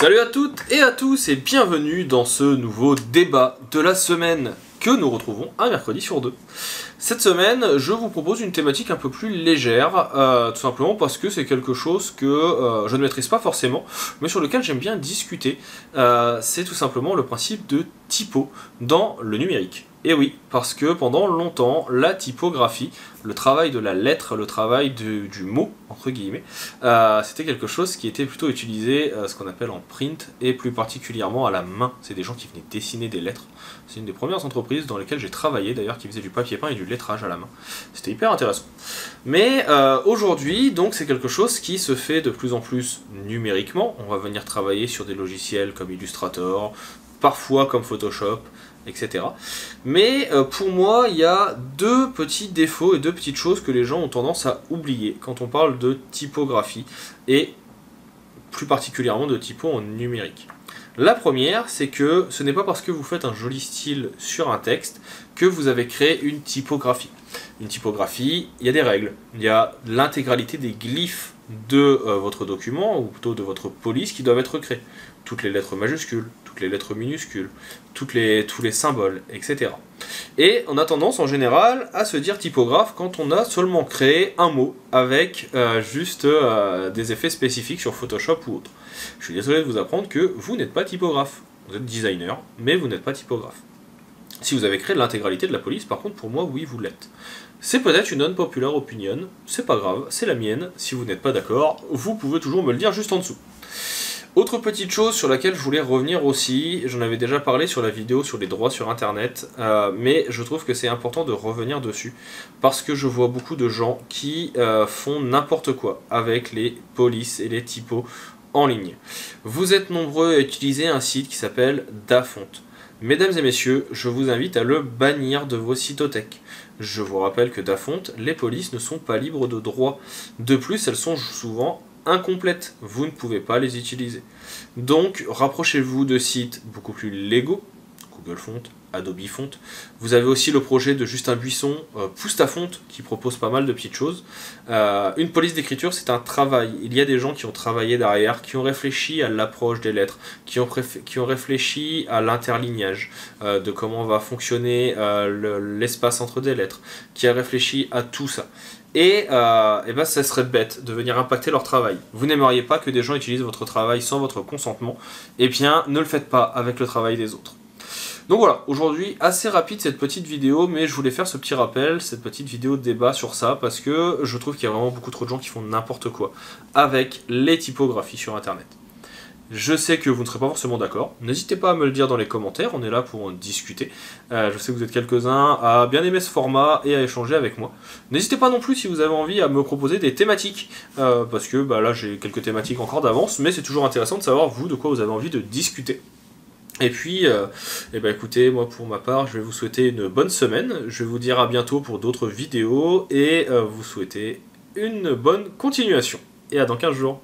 Salut à toutes et à tous et bienvenue dans ce nouveau débat de la semaine que nous retrouvons un mercredi sur deux. Cette semaine, je vous propose une thématique un peu plus légère, tout simplement parce que c'est quelque chose que je ne maîtrise pas forcément, mais sur lequel j'aime bien discuter. C'est tout simplement le principe de typo dans le numérique. Et oui, parce que pendant longtemps, la typographie, le travail de la lettre, le travail du mot, entre guillemets, c'était quelque chose qui était plutôt utilisé, ce qu'on appelle en print, et plus particulièrement à la main. C'est des gens qui venaient dessiner des lettres. C'est une des premières entreprises dans lesquelles j'ai travaillé, d'ailleurs, qui faisait du papier peint et du lettrage à la main. C'était hyper intéressant. Mais aujourd'hui, donc, c'est quelque chose qui se fait de plus en plus numériquement. On va venir travailler sur des logiciels comme Illustrator, parfois comme Photoshop, etc. Mais pour moi, il y a deux petits défauts et deux petites choses que les gens ont tendance à oublier quand on parle de typographie et plus particulièrement de typo en numérique. La première, c'est que ce n'est pas parce que vous faites un joli style sur un texte que vous avez créé une typographie. Une typographie, il y a des règles. Il y a l'intégralité des glyphes de votre document, ou plutôt de votre police, qui doivent être créés. Toutes les lettres majuscules, toutes les lettres minuscules, tous les symboles, etc. Et on a tendance en général à se dire typographe quand on a seulement créé un mot avec juste des effets spécifiques sur Photoshop ou autre. Je suis désolé de vous apprendre que vous n'êtes pas typographe. Vous êtes designer, mais vous n'êtes pas typographe. Si vous avez créé l'intégralité de la police, par contre, pour moi, oui, vous l'êtes. C'est peut-être une unpopular opinion, c'est pas grave, c'est la mienne. Si vous n'êtes pas d'accord, vous pouvez toujours me le dire juste en dessous. Autre petite chose sur laquelle je voulais revenir aussi, j'en avais déjà parlé sur la vidéo sur les droits sur internet, mais je trouve que c'est important de revenir dessus, parce que je vois beaucoup de gens qui font n'importe quoi avec les polices et les typos en ligne. Vous êtes nombreux à utiliser un site qui s'appelle Dafont. Mesdames et messieurs, je vous invite à le bannir de vos cytothèques. Je vous rappelle que Dafont, les polices ne sont pas libres de droit. De plus, elles sont souvent incomplètes. Vous ne pouvez pas les utiliser. Donc, rapprochez-vous de sites beaucoup plus légaux, Google Font, Adobe Font. Vous avez aussi le projet de Justin Buisson, Poustafont, qui propose pas mal de petites choses. Une police d'écriture, c'est un travail. Il y a des gens qui ont travaillé derrière, qui ont réfléchi à l'approche des lettres, qui ont réfléchi à l'interlignage, de comment va fonctionner l'espace entre des lettres, qui a réfléchi à tout ça. Et ben ça serait bête de venir impacter leur travail. Vous n'aimeriez pas que des gens utilisent votre travail sans votre consentement, eh bien ne le faites pas avec le travail des autres. Donc voilà, aujourd'hui assez rapide cette petite vidéo, mais je voulais faire ce petit rappel, cette petite vidéo de débat sur ça, parce que je trouve qu'il y a vraiment beaucoup trop de gens qui font n'importe quoi avec les typographies sur internet. Je sais que vous ne serez pas forcément d'accord, n'hésitez pas à me le dire dans les commentaires, on est là pour en discuter. Je sais que vous êtes quelques-uns à bien aimer ce format et à échanger avec moi. N'hésitez pas non plus si vous avez envie à me proposer des thématiques, parce que là j'ai quelques thématiques encore d'avance, mais c'est toujours intéressant de savoir vous de quoi vous avez envie de discuter. Et puis, écoutez, moi pour ma part, je vais vous souhaiter une bonne semaine, je vais vous dire à bientôt pour d'autres vidéos, et vous souhaiter une bonne continuation. Et à dans 15 jours.